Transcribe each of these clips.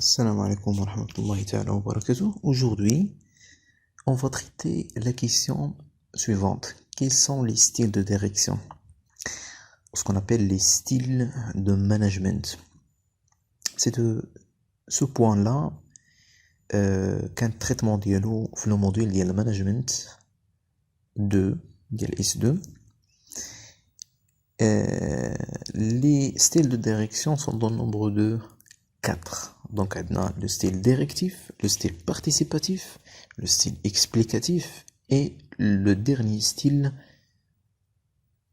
Salam alaikum wa rahmatullahi ta'ala wa barakatuh. Aujourd'hui, on va traiter la question suivante. Quels sont les styles de direction? Ce qu'on appelle les styles de management. C'est de ce point-là qu'un traitement ديالو في le module ديال management 2 ديال S2. Les styles de direction sont dans le nombre de 4. Donc, on a le style directif, le style participatif, le style explicatif et le dernier style,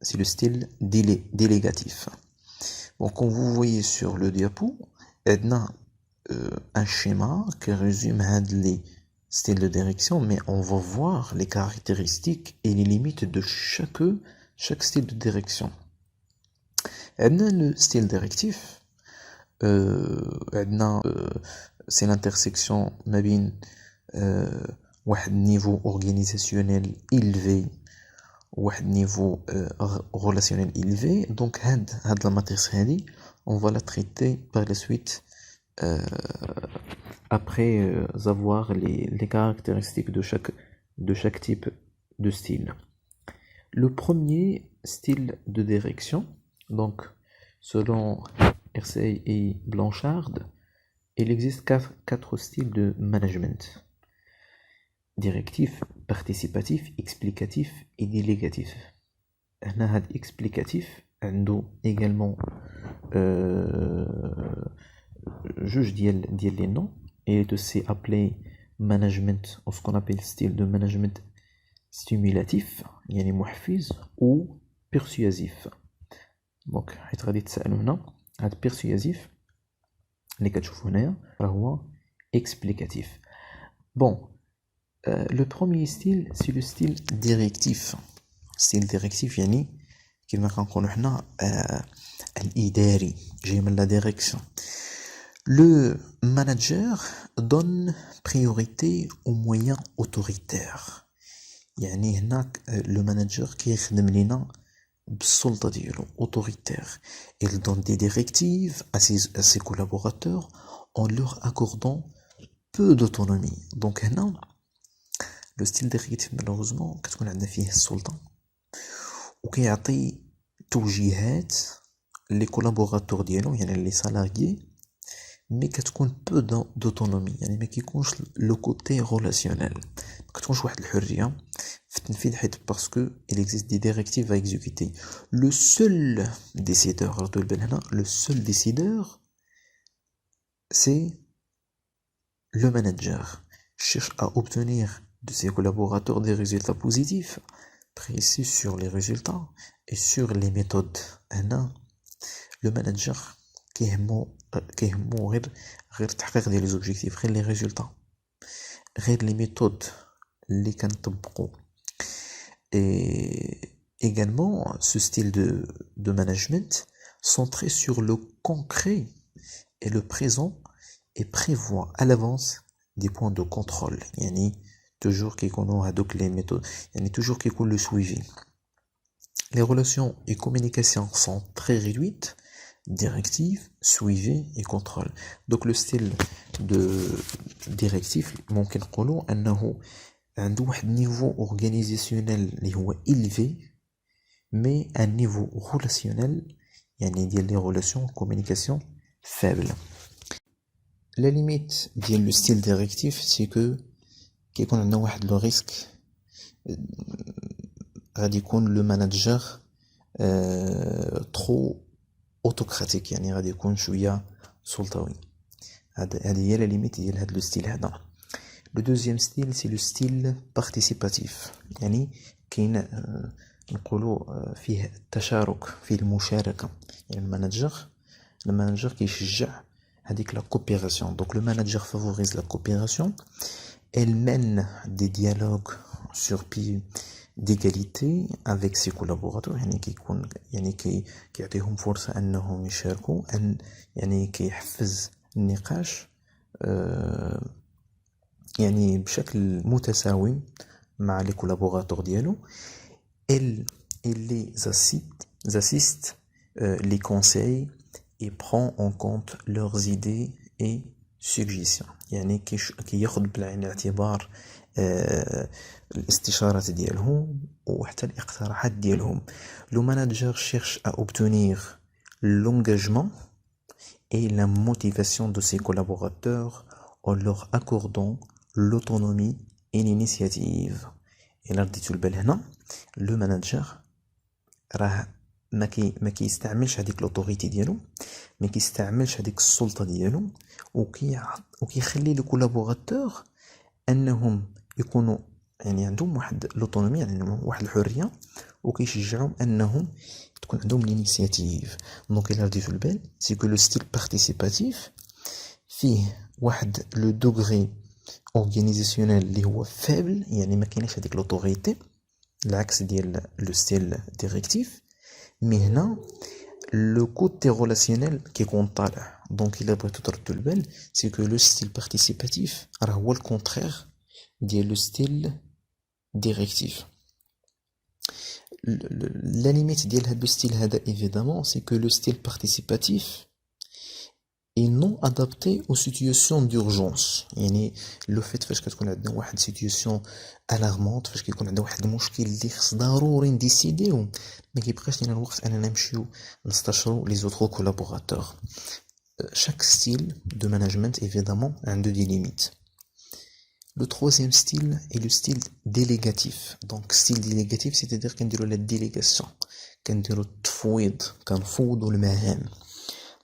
c'est le style délégatif. Bon, comme vous voyez sur le diapo, on a un schéma qui résume les styles de direction, mais on va voir les caractéristiques et les limites de chaque style de direction. On a le style directif. C'est l'intersection مابين واحد niveau organisationnel élevé واحد niveau relationnel élevé. Donc هاد la matrice هادي on va la traiter par la suite après avoir les caractéristiques de chaque type de style. Le premier style de direction, donc selon Hersey et Blanchard, il existe quatre styles de management: directif, participatif, explicatif et délégatif. هنا هاد explicatif عنده également juge ديال les noms, et il est aussi appelé management, ou ce qu'on appelle style de management stimulatif يعني محفز ou persuasif. Donc حيت غادي تسألوا هنا هاد persuasif اللي كتشوفوا هنايا راه هو explicatif. Bon, le premier style c'est le style directif. style directif يعني كما كنقولوا حنا الإداري جاي من la direction. Le manager donne priorité aux moyens autoritaires. يعني هناك le manager كيخدم لينا بالسلطة ديالو autoritaire. Il donne des directives à ses collaborateurs en leur accordant peu d'autonomie. Donc هنا le style directif malheureusement كتكون عندنا فيه السلطة وكيعطي توجيهات les collaborateurs ديالو يعني les salariés, mais كتكون peu d'autonomie يعني ما كيكونش le côté relationnel, ما كتكونش واحد الحرية في التنفيذ حيت parce que il existe des directives à exécuter. Le seul décideur, le seul décideur c'est le manager. Cherche à obtenir de ses collaborateurs des résultats positifs, précis sur les résultats et sur les méthodes. Le manager كيهمو غير تحقيق ديال les objectifs, غير les résultats, غير les méthodes اللي كنطبقوا. Et également ce style de management centré sur le concret et le présent et prévoit à l'avance des points de contrôle. يعني toujours كيكونوا هادوك les méthodes, يعني toujours كيكون le suivi. Les relations et communications sont très réduites: directive, suivi et contrôle. Donc le style de directif ممكن نقولوا انه عنده واحد niveau organisationnel اللي هو élevé, mais un niveau relationnel يعني ديال les relations communication faible. La limite ديال le style directif c'est que كيكون عندنا واحد le risque غادي يكون le manager trop autocratique, يعني غادي يكون شويه سلطوي. هذه هي la limite ديال هذا le style هذا. Le deuxième style c'est le style participatif, يعني كاين نقولوا فيه التشارك، فيه المشاركه. يعني المانجر كيشجع هذيك la coopération. Donc le manager favorise la coopération. Elle mène des dialogues sur pied d'égalité avec ses collaborateurs, يعني كيكون يعني كيعطيهم فرصة أنهم يشاركوا، يعني كيحفز النقاش يعني بشكل متساوي مع les collaborateurs ديالو. Elle les assiste, les conseille et prend en compte leurs idées et suggestion يعني كياخد بعين الاعتبار الاستشارات ديالهم وحتى الاقتراحات ديالهم. Le manager cherche à obtenir l'engagement et la motivation de ses collaborateurs en leur accordant l'autonomie et l'initiative. إلا رديتو البال هنا لو ماناجر راه ما كيستعملش هذيك لوطوريتي ديالو، ما كيستعملش هذيك السلطه ديالو، وكيخلي لي كولابوراتور انهم يكونوا يعني عندهم واحد لوطونومي، يعني واحد الحريه، وكيشجعهم انهم تكون عندهم الانيشياتيف. دونك الا رديتو البال سي كو لو ستيل بارتيسيباتيف فيه واحد لو دوغري اورغانيزاسيونيل اللي هو فابل، يعني ما كاينش هذيك لوطوريتي العكس ديال لو ستيل ديريكتيف. مي هنا لو كوتي ريلاسيونيل كيكون طالع. دونك الا بغيتو تردو البال سي كو لو ستيل بارتيسيباتيف راه هو الكونترير ديال لو ستيل ديريكتيف. لا ليميت ديال هاد لو ستيل هذا ايفيدامون سي كو لو ستيل بارتيسيباتيف et non adapté aux situations d'urgence. يعني لو فيت فاش كتكون عندنا واحد سيتوياسيون الارمونت، فاش كيكون عندنا واحد المشكل اللي خص ضروري نديسيديو، ما كيبقاش لينا الوقت اننا نمشيو نستشرو لي زوترو كولابوراتور. chaque style de management évidemment عنده دي ليميت. Le troisième style est le style délégatif. Donc style délégatif c'est-à-dire كنديرو la délégation، كنديرو التفويض، كنفوضوا المهام.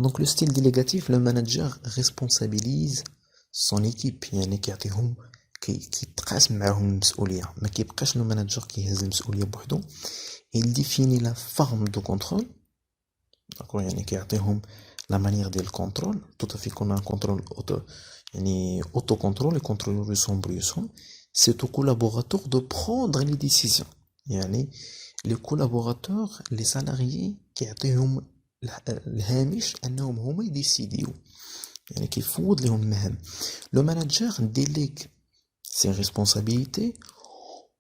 Donc le style délégatif, le manager responsabilise son équipe، يعني كيعطيهم كيتقاسم معاهم المسؤولية، ما كيبقاش لو ماناجر كيهز المسؤولية بوحدو. il définit la forme de contrôle، داكور، يعني كيعطيهم لا مانيير ديال الكونترول، tout à fait يكون كونترول اوتو، يعني اوتو كونترول يكونترولو ريسهم بريسهم. c'est au collaborateur de prendre les décisions، يعني les collaborateurs les salariés كيعطيهم الهامش انهم هما يديسيديو، يعني كيفوض لهم المهام. لو ماناجر ديليغ ses responsabilités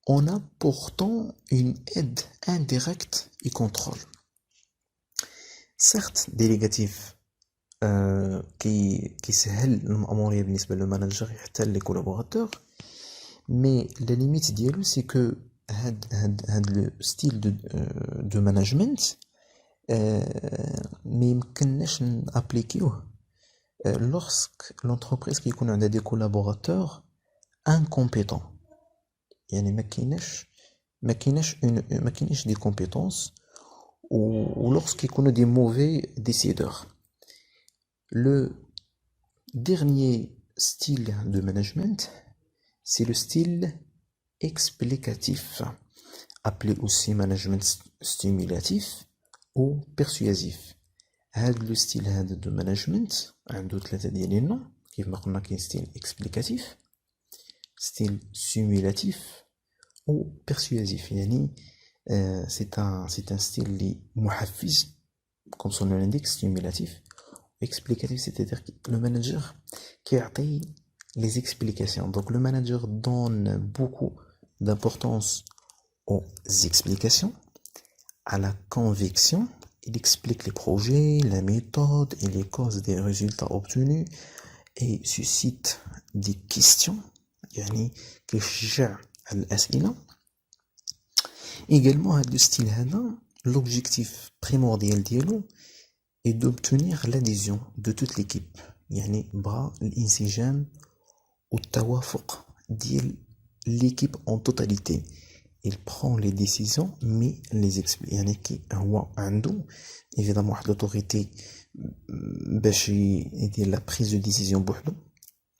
en apportant une aide indirecte et contrôle. certes délégatif كيسهل المأمورية بالنسبة للماناجر حتى لي كولابوراتور، مي لا ليميت ديالو سي كو هاد لو ستيل دو ماناجمنت ما يمكنناش نابليكيوه لورسك لونتربريز كيكون عندها دي كولابوراتور انكومبيتون، يعني ما كايناش دي كومبيتونس، و لورسك كيكونوا دي موفي ديسيدور. لو dernier style de management c'est le style explicatif, appelé aussi management stimulatif ou persuasif. هذا لو ستيل هذا دو مانجمنت عنده ثلاثه ديال لي نون، كيف ما قلنا كاين ستيل اكسبليكاتيف، ستيل سيمولاتيف و بيرسوازيف. يعني سي ان ستيل اللي محفز كوم سون نو لانديك، ستيمولاتيف اكسبليكاتيف c'est-à-dire le manager كيعطي les explications. donc le manager donne beaucoup d'importance aux explications, à la conviction. Il explique les projets, la méthode et les causes des résultats obtenus et suscite des questions، يعني كيشجع على الأسئلة. également هذا الستيل هذا l'objectif primordial ديالو et d'obtenir l'adhésion de toute l'équipe، يعني بغا الانسجام والتوافق ديال l'équipe en totalité. il prend les décisions mais les explique، يعني كي هو عنده évidemment واحد l'autorité باش يدير la prise de décision بوحدو،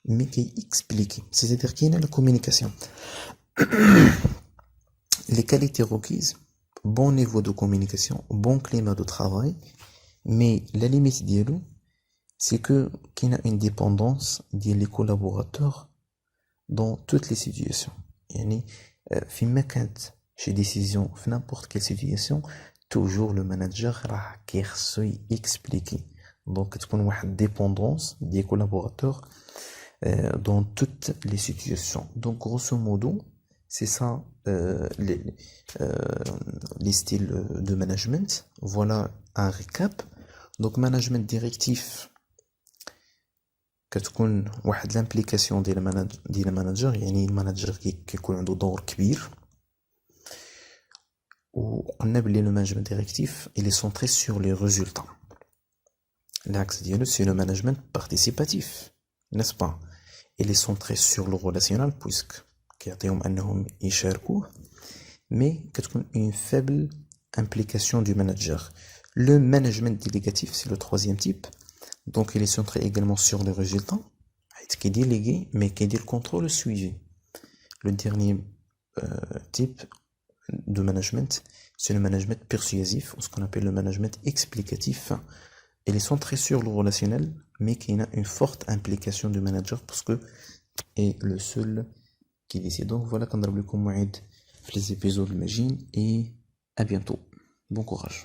mais كي explique c'est-à-dire كاينه la communication. les qualités requises: bon niveau de communication, bon climat de travail. Mais la limite ديالو c'est que qu'il y a une dépendance des collaborateurs dans toutes les situations. يعني فيما كانت شي décision في n'importe quelle situation toujours le manager راه كيخصو expliquer. donc تكون واحد dépendance des collaborateurs dans toutes les situations. donc grosso modo c'est ça les styles de management. voilà un récap. donc management directif كتكون واحد l'implication ديال الماناجر، يعني الماناجر كيكون عنده دور كبير. وقلنا بلي لو مانجمنت ديريكتيف il est centré sur les résultats. العكس ديالو سي لو مانجمنت بارتيسيباتيف، n'est-ce pas. il est centré sur le relationnel puisque كيعطيهم انهم يشاركوه، mais كتكون une faible implication du manager. Le management délégatif, c'est le troisième type. Donc il est centré également sur les résultats, qui est délégué, mais qui est le contrôle et le suivi. Le dernier type de management, c'est le management persuasif, ou ce qu'on appelle le management explicatif. Il est centré sur le relationnel, mais qui a une forte implication du manager parce que est le seul qui décide. Donc voilà, quand on a les épisodes, et à bientôt. Bon courage.